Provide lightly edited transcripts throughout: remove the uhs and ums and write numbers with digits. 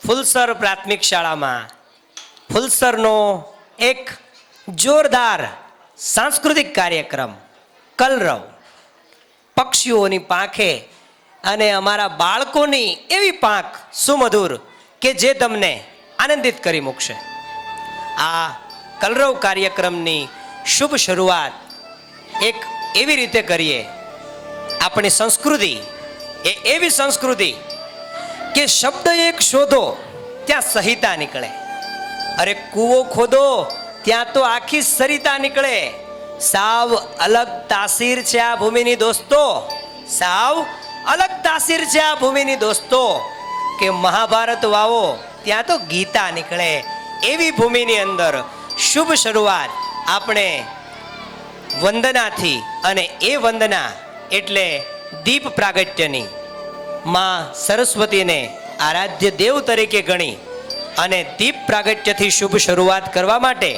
ફુલસર પ્રાથમિક શાળામાં ફુલસરનો એક જોરદાર સાંસ્કૃતિક કાર્યક્રમ કલરવ, પક્ષીઓની પાંખે અને અમારા બાળકોની એવી પાંખ સુમધુર કે જે તમને આનંદિત કરી મૂકશે. આ કલરવ કાર્યક્રમની શુભ શરૂઆત એક એવી રીતે કરીએ. આપણી સંસ્કૃતિ એ એવી સંસ્કૃતિ કે શબ્દ એક શોધો ત્યાં સહિતા નીકળે. અરે કૂવો ખોદો ત્યાં તો આખી સરિતા નીકળે. સાવ અલગ તાસીર છે આ ભૂમિની દોસ્તો, સાવ અલગ તાસીર છે આ ભૂમિની દોસ્તો કે મહાભારત વાવો ત્યાં તો ગીતા નીકળે. એવી ભૂમિની અંદર શુભ શરૂઆત આપણે વંદનાથી, અને એ વંદના એટલે દીપ પ્રાગટ્યની. માં સરસ્વતીને આરાધ્ય દેવ તરીકે ગણી અને દીપ પ્રાગટ્યથી શુભ શરૂઆત કરવા માટે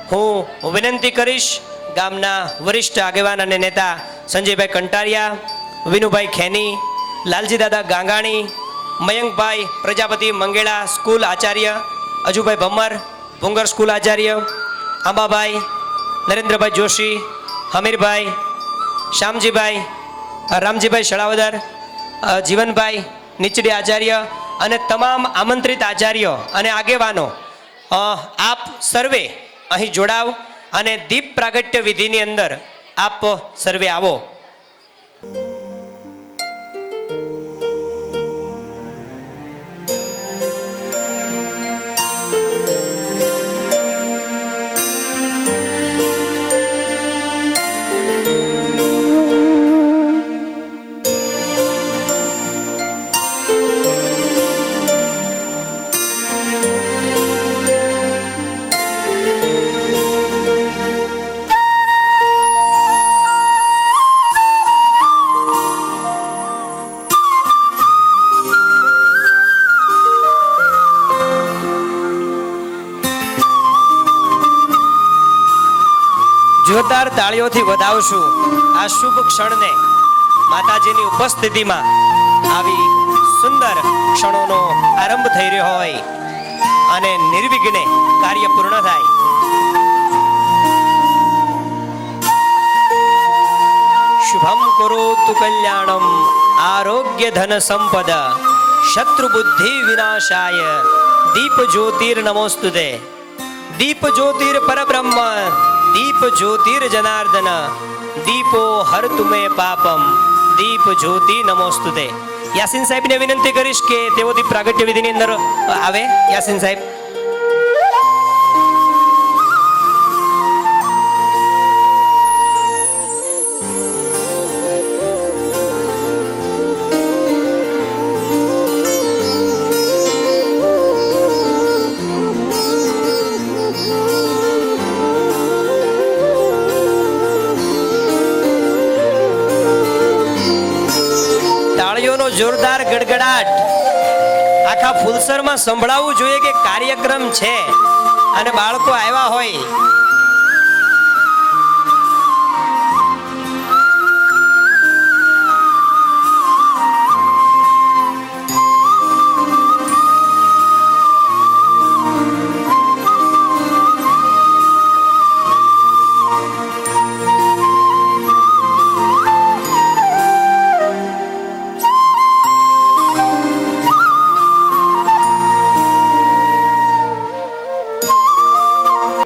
હું વિનંતી કરીશ ગામના વરિષ્ઠ આગેવાન અને નેતા સંજયભાઈ કંટારિયા, વિનુભાઈ ખેની, લાલજી દાદા ગાંગાણી, મયંકભાઈ પ્રજાપતિ મંગેળા સ્કૂલ આચાર્ય, અજુભાઈ ભમ્મર ભુંગર સ્કૂલ આચાર્ય, આંબાભાઈ, નરેન્દ્રભાઈ જોશી, હમીરભાઈ, શ્યામજીભાઈ, રામજીભાઈ શળાવદર, જીવનભાઈ નીચડી આચાર્ય અને તમામ આમંત્રિત આચાર્યો અને આગેવાનો, આપ સર્વે અહીં જોડાવ અને દીપ પ્રાગટ્ય વિધિની અંદર આપ સર્વે આવો. જોરદાર તાળીઓથી વધાવશું આ શુભ ક્ષણને. માતાજીની ઉપસ્થિતિમાં આવી સુંદર ક્ષણોનો આરંભ થઈ રહ્યો હોય અને નિર્વિઘ્ને કાર્ય પૂર્ણ થાય. શુભમ કરોતુ કલ્યાણમ આરોગ્ય ધન સંપદ શત્રુ બુદ્ધિ વિનાશાય દીપ જ્યોતિર નમોસ્તુતે. દીપ જ્યોતિર પરબ્રહ્મ દીપ જ્યોતિર જનાર્દન દીપો હર તુમે પાપમ દીપ જ્યોતિ નમોસ્તુતે. યાસીન સાહેબને વિનંતી કરીશ કે તેઓ દીપ પ્રાગટ્ય વિધિની અંદર આવે. યાસીન સાહેબ. જોરદાર ગડગડાટ આખા ફુલસરમાં સંભળાવવું જોઈએ કે કાર્યક્રમ છે અને બાળકો આવ્યા હોય.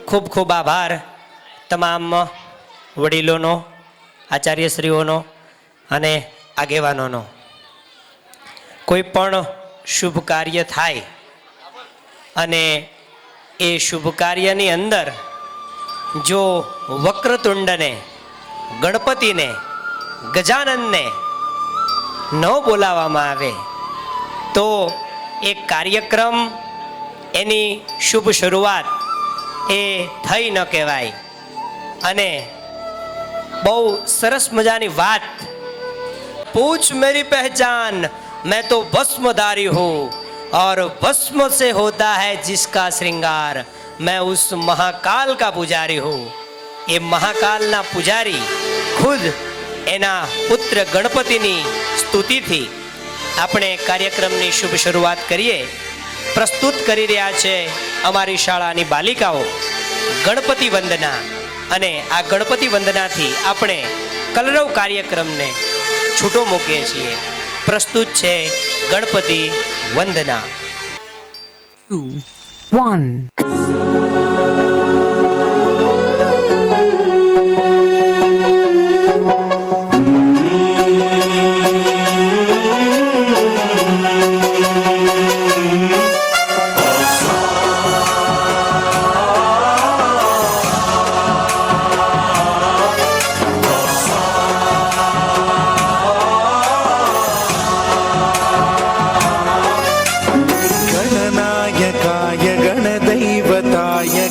ખૂબ ખૂબ આભાર તમામ વડીલોનો, આચાર્યશ્રીઓનો અને આગેવાનોનો. કોઈ પણ શુભ કાર્ય થાય અને એ શુભ કાર્યની અંદર જો વક્રતુંડને, ગણપતિને, ગજાનનને ન બોલાવવામાં આવે તો એ કાર્યક્રમ, એની શુભ શરૂઆત એ થઈ ન કહેવાય. અને બહુ સરસ મજાની વાત. પૂછ મેરી પહેચાન मैं तो भस्मधारी हूँ और भस्म से होता है जिसका श्रृंगार मैं उस महाकाल का पुजारी हूँ. એ મહાકાલના પૂજારી ખુદ એના પુત્ર ગણપતિની સ્તુતિથી આપણે કાર્યક્રમની શુભ શરૂઆત કરીએ. પ્રસ્તુત કરી રહ્યા છે અમારી શાળાની બાલિકાઓ ગણપતિ વંદના. અને આ ગણપતિ વંદનાથી આપણે કલરવ કાર્યક્રમને છૂટો મૂકીએ છીએ. પ્રસ્તુત છે ગણપતિ વંદના. 2, 1.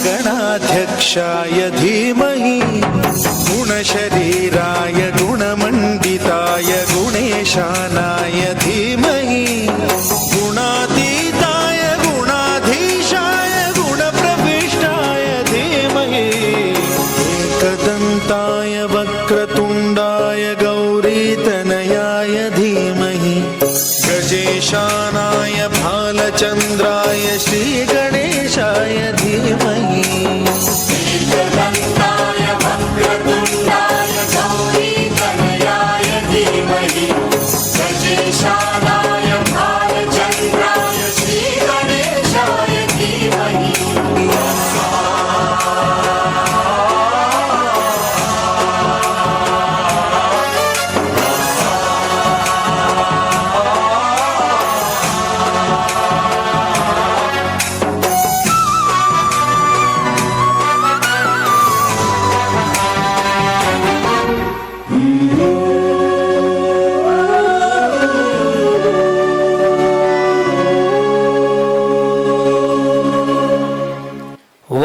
गणाध्यक्षाय धीमहि गुणशरीराय गुणमण्डिताय गुणेशानाय धीमहि गुणातीताय गुणाधीशाय गुणप्रविष्टाय धीमहि एकदन्ताय वक्रतुण्डाय गौरीतनयाय धीमहि गजेशानाय भालचन्द्राय श्रीगणेशाय धीमहि एकदन्ताय वक्रतुण्डाय गौरीतनयाय धीमहि गजेशानाय भालचन्द्राय श्रीगणेशाय धीमहि.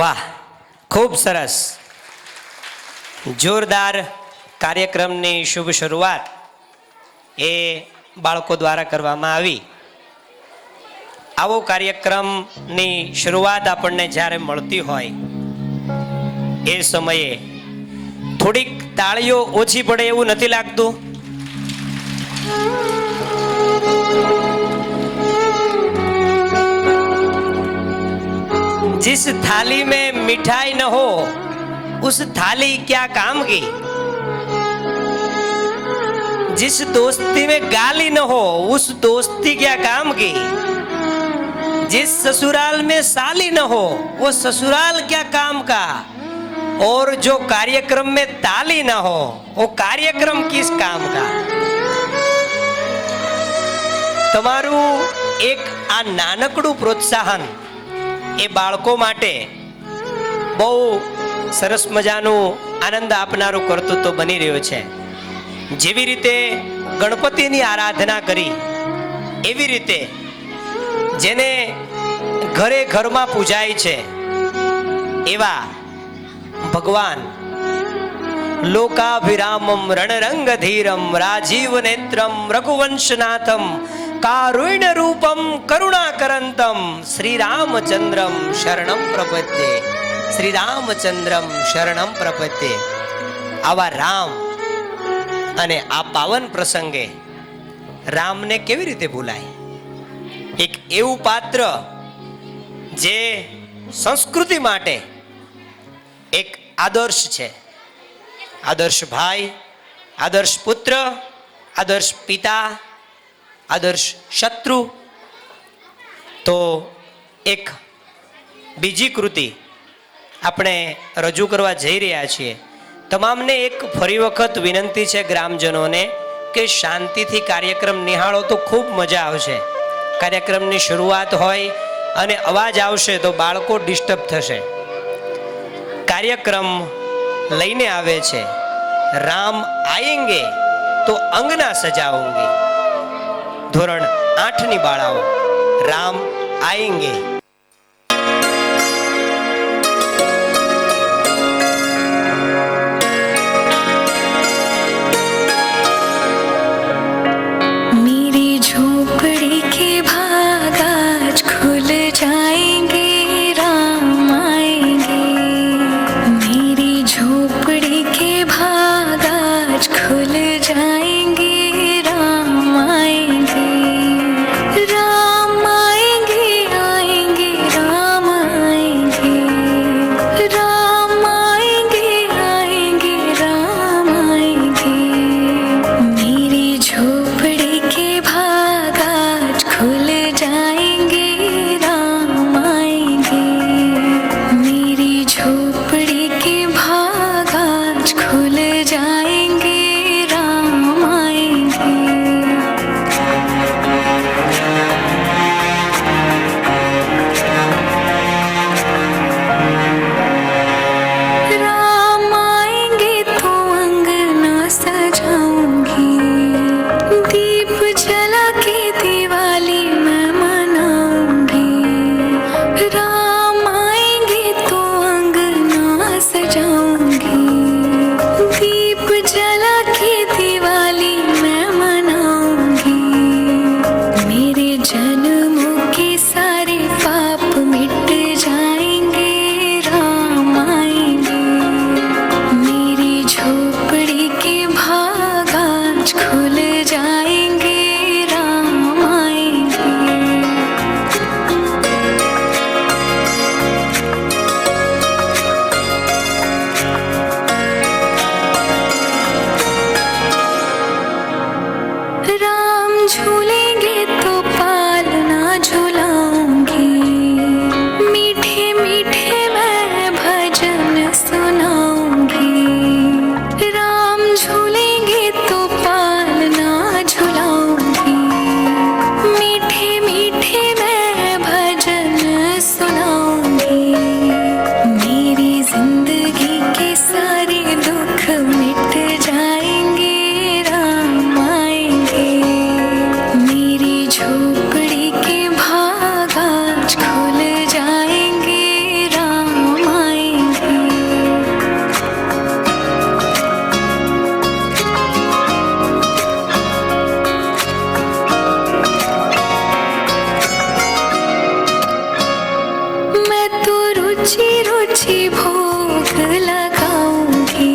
વાહ, ખૂબ સરસ. જોરદાર કાર્યક્રમની શુભ શરૂઆત એ બાળકો દ્વારા કરવામાં આવી. આવો કાર્યક્રમની શરૂઆત આપણને જ્યારે મળતી હોય એ સમયે થોડીક તાળીઓ ઓછી પડે એવું નથી લાગતું? जिस थाली में मिठाई न हो उस थाली क्या काम की. जिस दोस्ती में गाली न हो उस दोस्ती क्या काम की. जिस ससुराल में साली न हो वो ससुराल क्या काम का. और जो कार्यक्रम में ताली न हो वो कार्यक्रम किस काम का. તમારું એક આ નાનકડું પ્રોત્સાહન એ બાળકો માટે બહુ સરસ મજાનું આનંદ આપનારું કર્તૃત્વ બની રહ્યો છે. જેવી રીતે ગણપતિની આરાધના કરી એવી રીતે જેને ઘરે ઘરમાં પૂજાય છે એવા ભગવાન લોકાભિરામમ રણરંગધીરમ રાજીવ નેત્રમ રઘુવંશનાથમ કારુણ્ય રૂપમ કરુણાકરંતમ શ્રીરામચંદ્રમ શરણમ પ્રપદ્યે. શ્રીરામચંદ્રમ શરણમ પ્રપદ્યે. આવા રામ અને આ પાવન પ્રસંગે રામને કેવી રીતે ભૂલાય. એક એવું પાત્ર જે સંસ્કૃતિ માટે એક આદર્શ છે. આદર્શ ભાઈ, આદર્શ પુત્ર, આદર્શ પિતા, આદર્શ શત્રુ. તો એક બીજી કૃતિ આપણે રજૂ કરવા જઈ રહ્યા છીએ. તમામને એક ફરી વખત વિનંતી છે ગ્રામજનોને કે શાંતિથી કાર્યક્રમ નિહાળો તો ખૂબ મજા આવશે. કાર્યક્રમની શરૂઆત હોય અને અવાજ આવશે તો બાળકો ડિસ્ટર્બ થશે. કાર્યક્રમ લઈને આવે છે રામ આયેંગે તો અંગના સજાઉંગી. ધોરણ 8ની બાળાઓ રામ આયેંગે. मेरी झोपड़ी के भाग आज खुल जाएंगे, राम आएंगे. मेरी झोपड़ी के भाग आज खुल जाएंगे, राम आएंगे. राम आएंगे, आएंगे. रुचि रुचि भोग लगाऊंगी,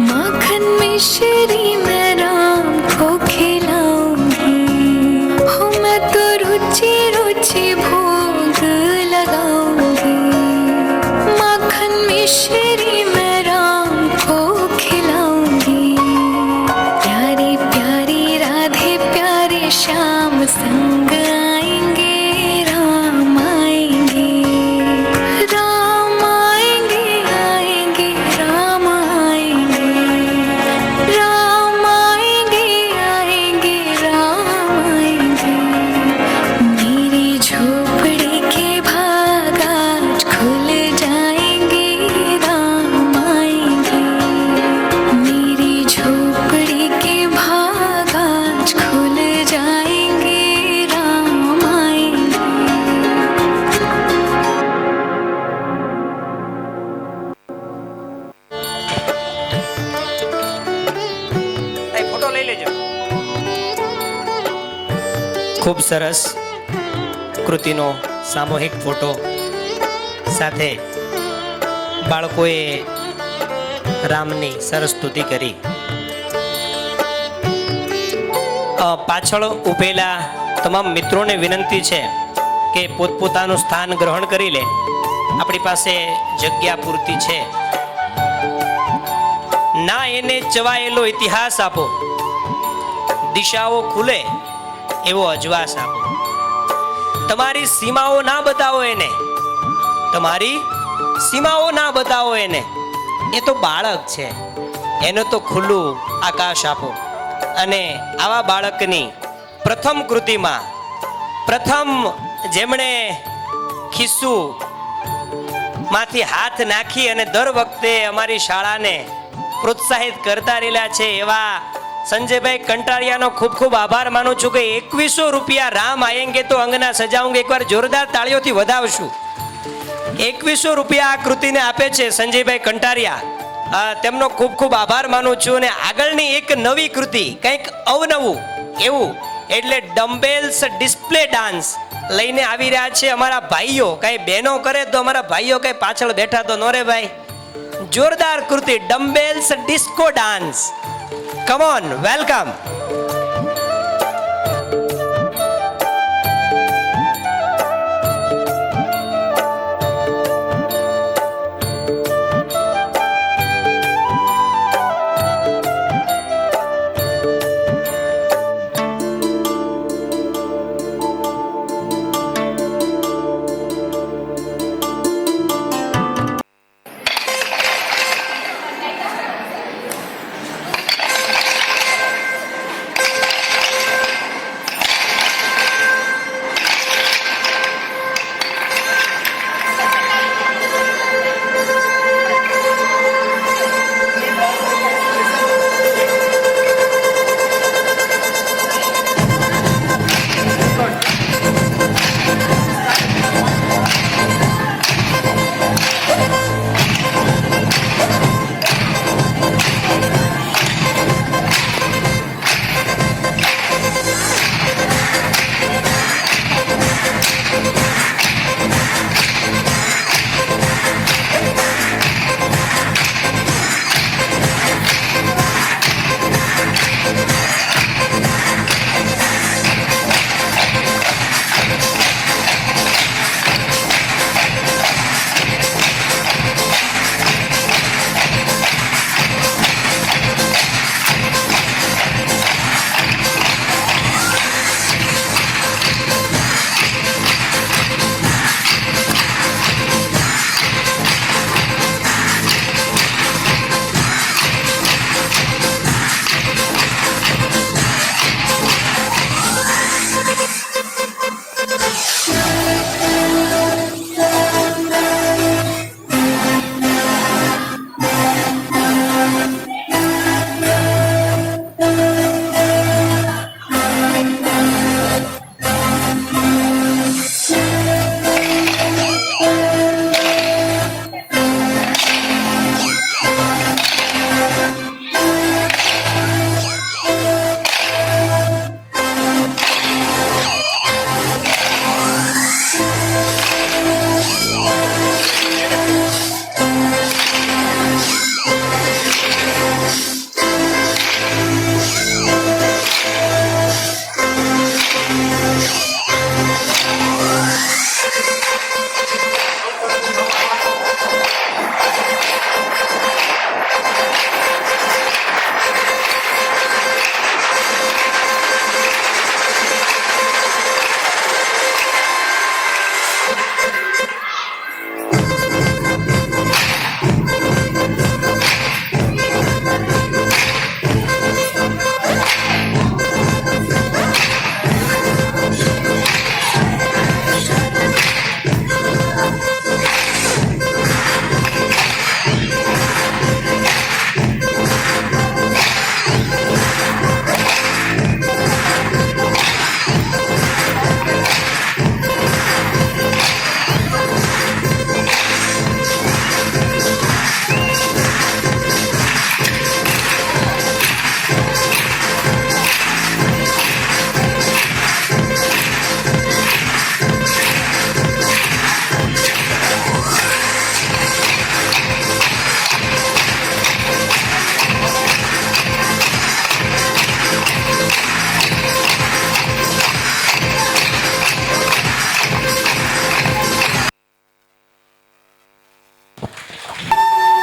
माखन मिश्री मैं राम को खिलाऊंगी। हो मैं तो रुचि रुचि भोग लगाऊंगी, माखन मिश्री मैं राम को खिलाऊंगी। प्यारी प्यारी राधे प्यारे श्याम संग आएंगे, राम आएंगे, राम आएंगे, आएंगे राम आएंगे, राम आएंगे, आएंगे राम आएंगे। मेरी झोपड़ी के भाग आज खुल जाएंगे, राम आएंगे। मेरी झोपड़ी के भाग आज खुल जाएंगे, राम आएंगे। એ ફોટો લઈ લેજો. ખૂબ સરસ કૃતિનો સામૂહિક ફોટો સાથે બાળકોએ રામની સરસ સ્તુતિ કરી. પાછળ ઊભેલા તમામ મિત્રોને વિનંતી છે કે પોતપોતાનું સ્થાન ગ્રહણ કરી લે. આપણી પાસે જગ્યા પૂરતી છે. ના એને ચવાયેલો ઇતિહાસ આપો, દિશાઓ ખુલે એવો અજવાસ આપો. તમારી સીમાઓ ના બતાવો એને, તમારી સીમાઓ ના બતાવો એને. એ તો બાળક છે, એને તો ખુલ્લું આકાશ આપો. અને આવા બાળકની પ્રથમ કૃતિમાં પ્રથમ જેમણે ખિસ્સું માંથી હાથ નાખી અને દર વખતે અમારી શાળાને પ્રોત્સાહિત કરતા રહેલા છે એવા સંજયભાઈ કંટારિયાનો ખૂબ ખૂબ આભાર માનું છું કે 2100 રૂપિયા રામ આયેંગે તો અંગના સજાઉંગે. એકવાર જોરદાર તાળીઓથી વધાવશું. 2100 રૂપિયા આ કૃતિને આપે છે સંજયભાઈ કંટારિયા. તેમનો ખૂબ ખૂબ આભાર માનું છું. અને આગળની એક નવી કૃતિ, કંઈક અવનવું એવું, એટલે ડમ્બેલ્સ ડિસ્પ્લે ડાન્સ લઈને આવી રહ્યા છે અમારા ભાઈઓ. કઈ બહેનો કરે તો અમારા ભાઈઓ કઈ પાછળ બેઠા તો નો રે ભાઈ. જોરદાર કૃતિ, dumbbells disco dance. Come on, welcome.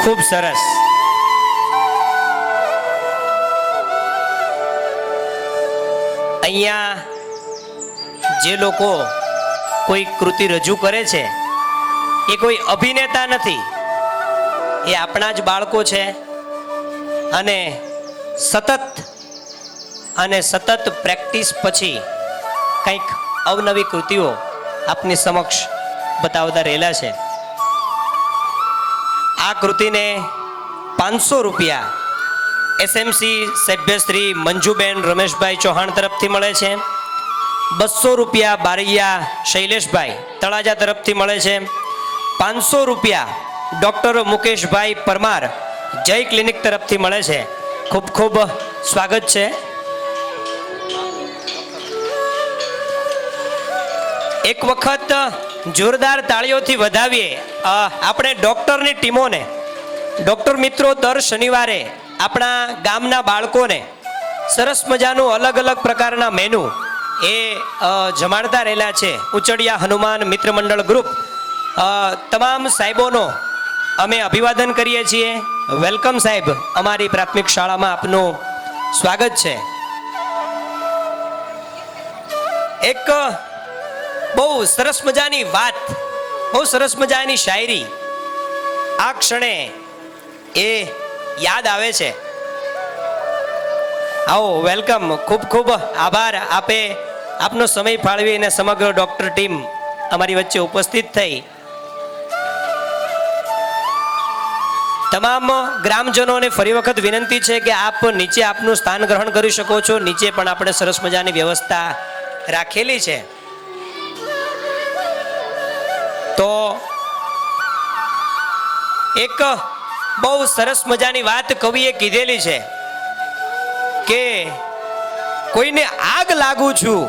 ખૂબ સરસ. અહીંયા જે લોકો કોઈ કૃતિ રજૂ કરે છે એ કોઈ અભિનેતા નથી, એ આપણા જ બાળકો છે. અને સતત પ્રેક્ટિસ પછી કંઈક અવનવી કૃતિઓ આપની સમક્ષ બતાવતા રહેલા છે. આ કૃતિને 500 રૂપિયા એસએમસી સભ્યશ્રી મંજુબેન રમેશભાઈ ચૌહાણ તરફથી મળે છે. 200 રૂપિયા બારૈયા શૈલેષભાઈ તળાજા તરફથી મળે છે. 500 રૂપિયા ડૉક્ટર મુકેશભાઈ પરમાર જય ક્લિનિક તરફથી મળે છે. ખૂબ ખૂબ સ્વાગત છે. એક વખત જોરદાર તાળીઓથી વધાવીએ આપણે ડૉક્ટરની ટીમોને. ડૉક્ટર મિત્રો દર શનિવારે આપણા ગામના બાળકોને સરસ મજાનું અલગ અલગ પ્રકારના મેનુ એ જમાડતા રહેલા છે. ઉચડિયા હનુમાન મિત્ર મંડળ ગ્રુપ તમામ સાહેબોનો અમે અભિવાદન કરીએ છીએ. વેલકમ સાહેબ, અમારી પ્રાથમિક શાળામાં આપનું સ્વાગત છે. એક બહુ સરસ મજાની વાત, બહુ સરસ મજાની શાયરી આ ક્ષણે એ યાદ આવે છે. આવો, વેલકમ. ખૂબ ખૂબ આભાર, આપે આપનો સમય ફાળવી અને સમગ્ર ડૉક્ટર ટીમ અમારી વચ્ચે ઉપસ્થિત થઈ. તમામ ગ્રામજનોને ફરી વખત વિનંતી છે કે આપ નીચે આપનું સ્થાન ગ્રહણ કરી શકો છો. નીચે પણ આપણે સરસ મજાની વ્યવસ્થા રાખેલી છે. તો એક બહુ સરસ મજાની વાત કવિએ કીધેલી છે કે કોઈને આગ લાગુ છું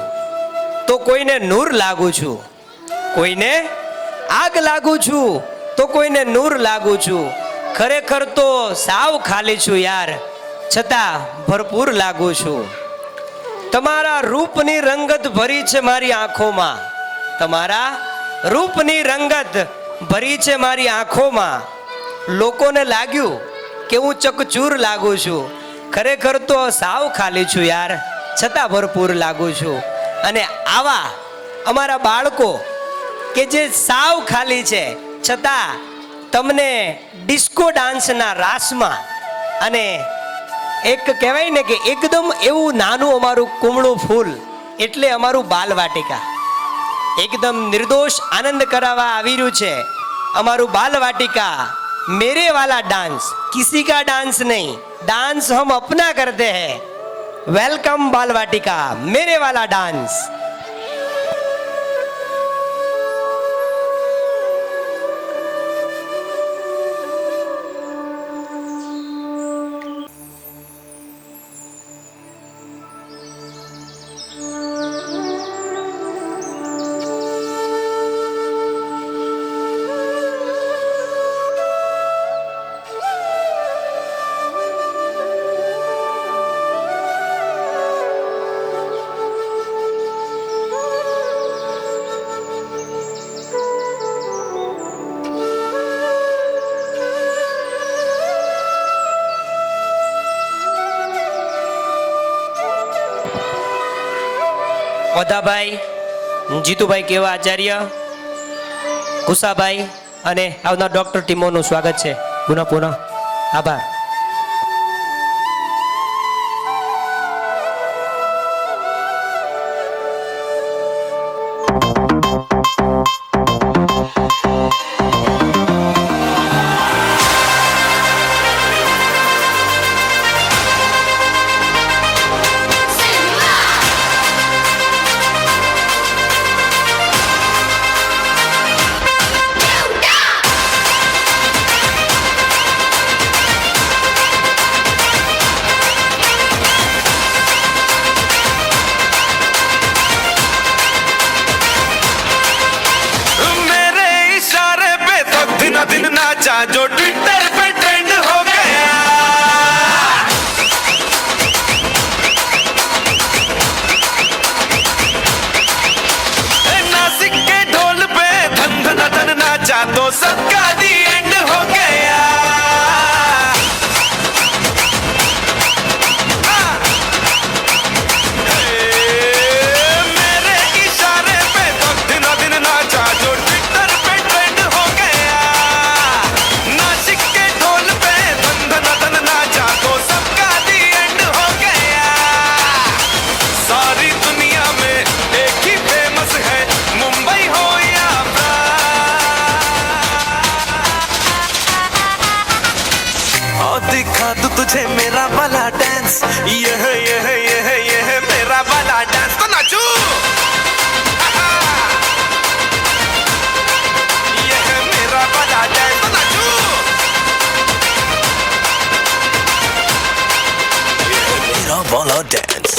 તો કોઈને નૂર લાગુ છું, કોઈને આગ લાગુ છું તો કોઈને નૂર લાગુ છું, ખરેખર તો સાવ ખાલી છું યાર, છતાં ભરપૂર લાગુ છું. તમારા રૂપની રંગત ભરી છે મારી આંખોમાં, તમારા રૂપની રંગત ભરી છે મારી આંખોમાં. લોકોને લાગ્યું કે હું ચકચૂર લાગુ છું, ખરેખર તો સાવ ખાલી છું યાર, છતાં ભરપૂર લાગુ છું. અને આવા અમારા બાળકો કે જે સાવ ખાલી છે છતાં તમને ડિસ્કો ડાન્સના રાસમાં અને એક કહેવાય ને કે એકદમ એવું નાનું અમારું કુમળું ફૂલ એટલે અમારું બાલવાટિકા, એકદમ નિર્દોષ આનંદ કરાવવા આવી રહ્યું છે અમારું બાલવાટિકા. मेरे वाला डांस किसी का डांस नहीं, डांस हम अपना करते हैं. वेलकम बालवाटिका, मेरे वाला डांस. ઓધાભાઈ, જીતુભાઈ કેવા આચાર્ય, કુસાભાઈ અને આવનાર ડોક્ટર ટીમોનું સ્વાગત છે. પુનઃ આભાર. जो ट्विटर पे ट्रेंड हो गया, नासिक के ढोल पे धन धन धन नाचा तो सबका दी एंड हो गया. तुझे मेरा वाला डांस यह मेरा वाला डांस तो नाचू यह मेरा वाला डांस तो नाचू यह मेरा वाला डांस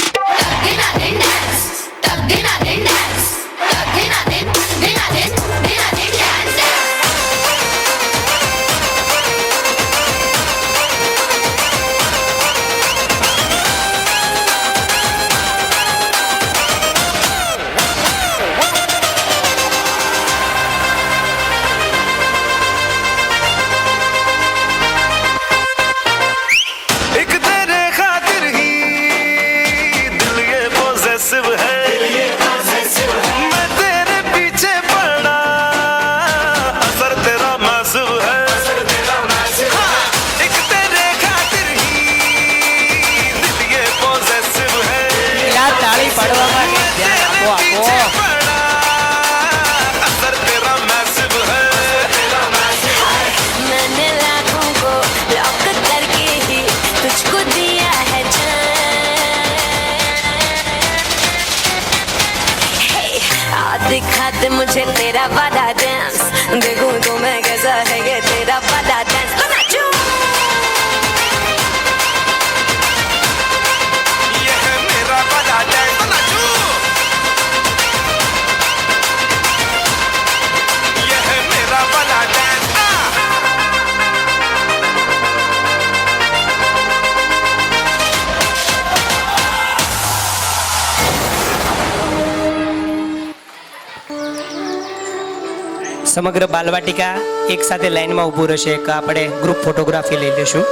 एक तेरे खातिर ही दिल ये पॉसेसिव है मैं तेरे पीछे पड़ा असर तेरा मासूम है हाँ, एक तेरे खातिर ही दिल ये पॉसेसिव है યાર તાળી પાડવામાં ધ્યાન આપો पीछे આપો पड़ा असर तेरा मासूम है मैंने लाखों को लॉक करके ही तुझको दिया है जान दिखा दे मुझे तेरा वाला डांस देखूं तो मैं कैसा है ये तेरा वाला डांस तो नाचूं यह मेरा वाला डांस तो नाचू यह मेरा वाला डांस સમગ્ર બાલવાટિકા એક સાથે લાઈનમાં ઊભું રહેશે કે આપણે ગ્રુપ ફોટોગ્રાફી લઈ લેશું.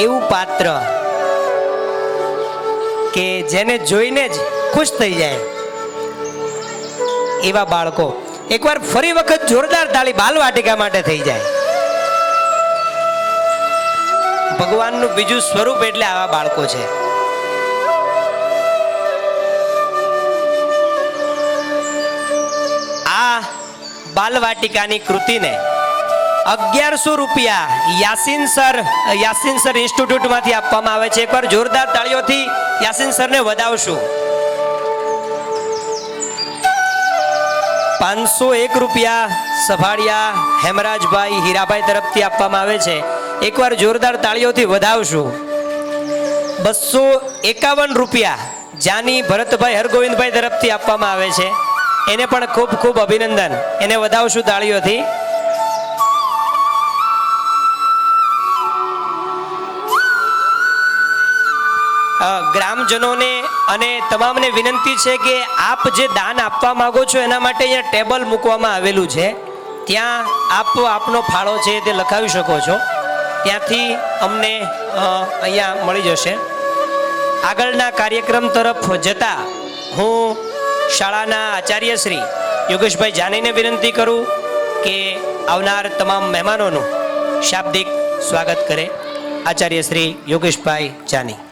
એવું પાત્ર કે જેને જોઈને જ ખુશ થઈ જાય એવા બાળકો એકવાર ફરી વખત જોરદાર તાળી બાલવાટિકા માટે થઈ જાય. ભગવાનનું બીજું સ્વરૂપ એટલે આવા બાળકો છે. આ બાલવાટિકાની કૃતિને 1100 રૂપિયા યાસીન સર ઇન્સ્ટિટ્યૂટમાંથી આપવામાં આવે છે. એકવાર જોરદાર તાળીઓથી યાસીન સરને વધાવશું. 501 રૂપિયા સભાડિયા હેમરાજભાઈ હીરાભાઈ તરફથી આપવામાં આવે છે. એકવાર જોરદાર તાળીઓથી વધાવશું. 251 રૂપિયા જાની ભરતભાઈ હરગોવિંદભાઈ તરફથી આપવામાં આવે છે. એને પણ ખૂબ ખૂબ અભિનંદન. એને વધાવશું તાળીઓથી. ગ્રામજનોને અને તમામને વિનંતી છે કે આપ જે દાન આપવા માંગો છો એના માટે અહીંયા ટેબલ મૂકવામાં આવેલું છે. ત્યાં આપ આપનો ફાળો છે તે લખાવી શકો છો. ત્યાંથી અમને અહીંયા મળી જશે. આગળના કાર્યક્રમ તરફ જતા હું શાળાના આચાર્ય શ્રી યોગેશભાઈ જાનીને વિનંતી કરું કે આવનાર તમામ મહેમાનોનું શાબ્દિક સ્વાગત કરે. આચાર્ય શ્રી યોગેશભાઈ જાની.